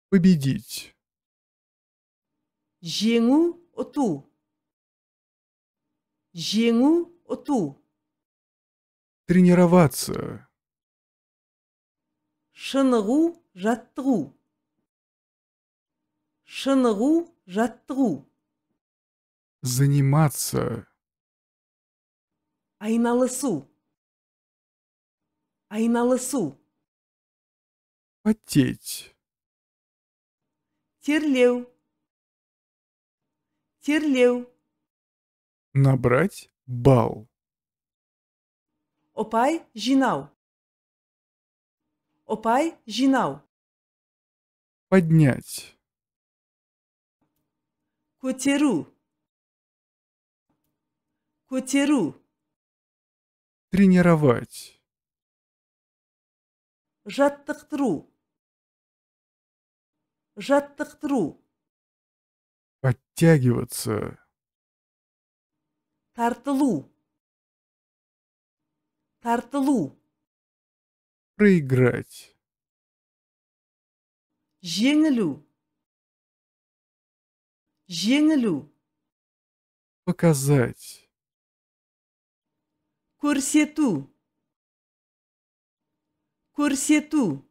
Победить. Жеңу, ұту. Жеңу, ұту. Тренироваться. Шынығу, жаттығу. Шынығу, жаттығу. Заниматься. Айналысу. Айналысу. Потеть. Терлеу. Терлеу. Набрать балл. Ұпай, жинау. Ұпай, жинау. Поднять. Көтеру. Көтеру. Тренировать. Жаттықтыру. Жаттықтыру. Подтягиваться. Тартылу. Тартылу. Проиграть. Жеңілу. Жеңілу. Показать. Көрсету. Көрсету.